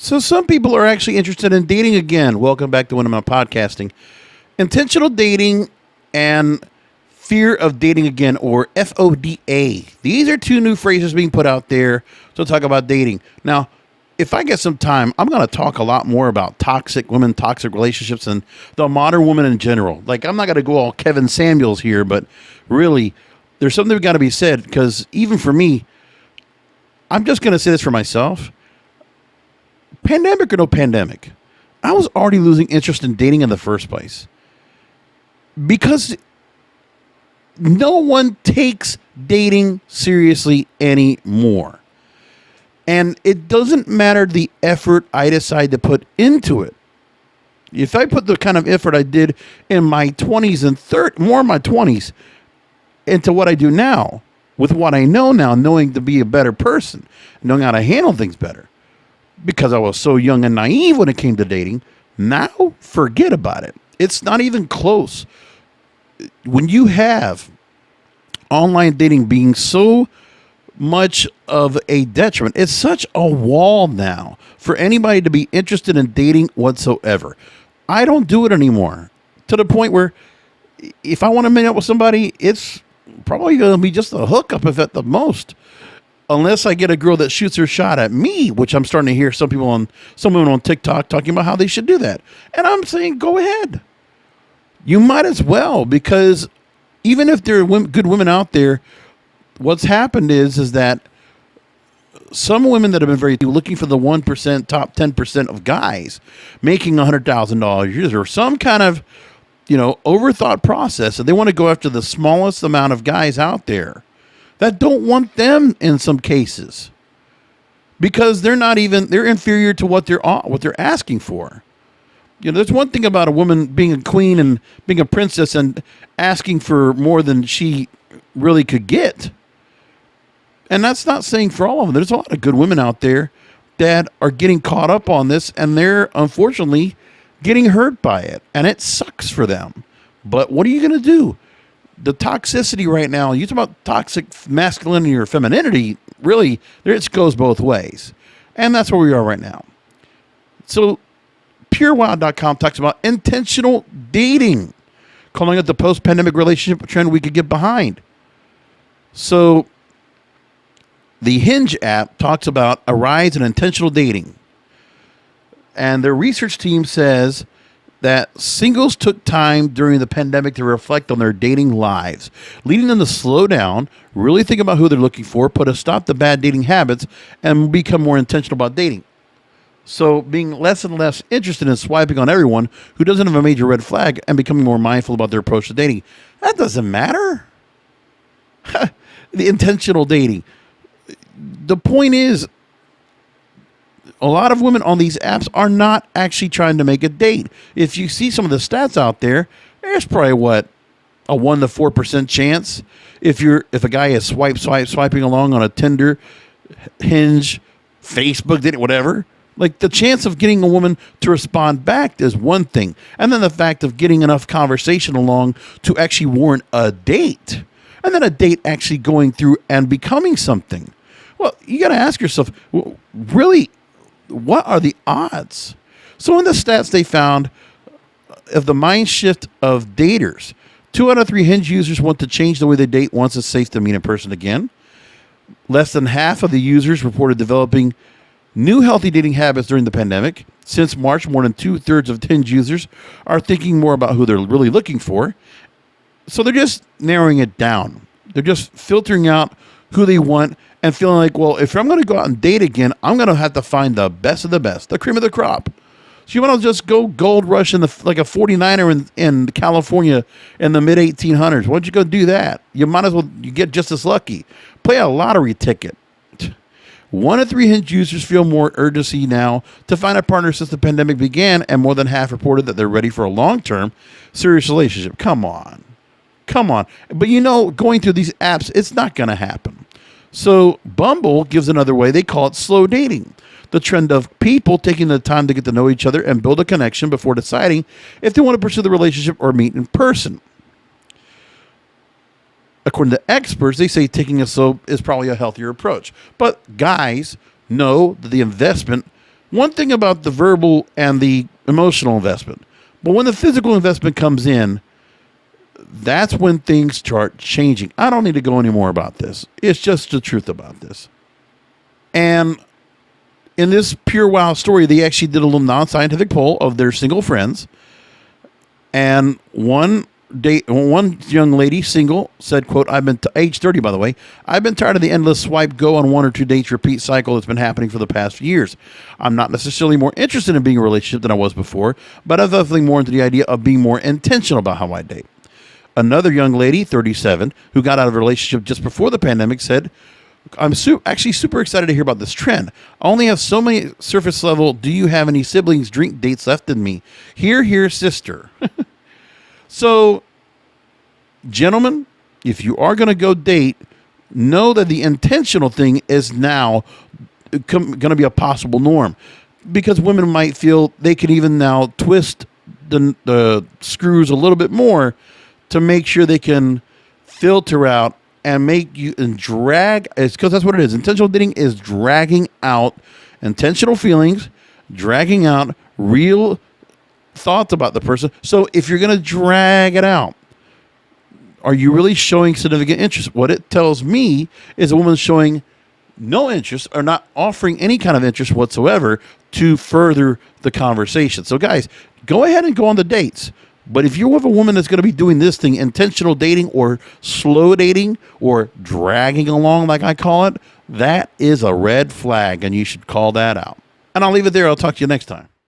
So some people are actually interested in dating again. Welcome back to When I'm Podcasting. Intentional dating and fear of dating again, or FODA. These are two new phrases being put out there to talk about dating. Now, if I get some time, I'm going to talk a lot more about toxic women, toxic relationships, and the modern woman in general. Like, I'm not going to go all Kevin Samuels here, but really, there's something got to be said, because even for me, I'm just going to say this for myself. Pandemic or no pandemic, I was already losing interest in dating in the first place because no one takes dating seriously anymore. And it doesn't matter the effort I decide to put into it. If I put the kind of effort I did in my 20s and more in my 20s into what I do now, with what I know now, knowing to be a better person, knowing how to handle things better, because I was so young and naive when it came to dating. Now, forget about it. It's not even close. When you have online dating being so much of a detriment, it's such a wall now for anybody to be interested in dating whatsoever. I don't do it anymore, to the point where if I want to meet up with somebody, it's probably going to be just a hookup, if at the most. Unless I get a girl that shoots her shot at me, which I'm starting to hear some women on TikTok talking about how they should do that. And I'm saying, go ahead. You might as well, because even if there are good women out there, what's happened is that some women that have been very looking for the 1%, top 10% of guys making $100,000 a year, or some kind of, overthought process, and they want to go after the smallest amount of guys out there that don't want them in some cases, because they're inferior to what they're asking for. There's one thing about a woman being a queen and being a princess and asking for more than she really could get. And that's not saying for all of them. There's a lot of good women out there that are getting caught up on this, and they're unfortunately getting hurt by it, and it sucks for them. But what are you going to do? The toxicity right now, you talk about toxic masculinity or femininity, really, it goes both ways. And that's where we are right now. So purewild.com talks about intentional dating, calling it the post-pandemic relationship trend we could get behind. So the Hinge app talks about a rise in intentional dating. And their research team says that singles took time during the pandemic to reflect on their dating lives, leading them to slow down, really think about who they're looking for, put a stop to bad dating habits, and become more intentional about dating. So being less and less interested in swiping on everyone who doesn't have a major red flag and becoming more mindful about their approach to dating. That doesn't matter. The intentional dating. The point is, a lot of women on these apps are not actually trying to make a date. If you see some of the stats out there, there's probably a 1 to 4% chance if a guy is swiping along on a Tinder, Hinge, Facebook, date, whatever. Like, the chance of getting a woman to respond back is one thing, and then the fact of getting enough conversation along to actually warrant a date, and then a date actually going through and becoming something. Well, you got to ask yourself, really, what are the odds? So in the stats they found of the mind shift of daters, 2 out of 3 Hinge users want to change the way they date once it's safe to meet in person again. Less than half of the users reported developing new healthy dating habits during the pandemic. Since March, more than 2/3 of Hinge users are thinking more about who they're really looking for. So they're just narrowing it down. They're just filtering out who they want and feeling like, well, if I'm going to go out and date again, I'm going to have to find the best of the best, the cream of the crop. So you want to just go gold rush like a 49er in California in the mid 1800s. Why don't you go do that? You might as well you get just as lucky. Play a lottery ticket. 1 in 3 Hinge users feel more urgency now to find a partner since the pandemic began, and more than half reported that they're ready for a long-term serious relationship. Come on. But going through these apps, it's not going to happen. So Bumble gives another way. They call it slow dating. The trend of people taking the time to get to know each other and build a connection before deciding if they want to pursue the relationship or meet in person. According to experts, they say taking it slow is probably a healthier approach. But guys know that the investment One thing about the verbal and the emotional investment, but when the physical investment comes in, that's when things start changing. I don't need to go any more about this. It's just the truth about this. And in this Pure Wow story, they actually did a little non-scientific poll of their single friends. And one young lady, single, said, quote, age 30, by the way, I've been tired of the endless swipe, go on 1 or 2 dates, repeat cycle that's been happening for the past few years. I'm not necessarily more interested in being in a relationship than I was before, but I'm definitely more into the idea of being more intentional about how I date. Another young lady, 37, who got out of a relationship just before the pandemic said, I'm actually super excited to hear about this trend. I only have so many surface level, do you have any siblings drink dates left in me? Here, sister. So, gentlemen, if you are going to go date, know that the intentional thing is now going to be a possible norm. Because women might feel they can even now twist the screws a little bit more to make sure they can filter out and make you and drag. It's because that's what it is. Intentional dating is dragging out intentional feelings, dragging out real thoughts about the person. So if you're going to drag it out, are you really showing significant interest? What it tells me is a woman showing no interest or not offering any kind of interest whatsoever to further the conversation. So guys, go ahead and go on the dates. But if you're with a woman that's going to be doing this thing, intentional dating or slow dating or dragging along, like I call it, that is a red flag, and you should call that out. And I'll leave it there. I'll talk to you next time.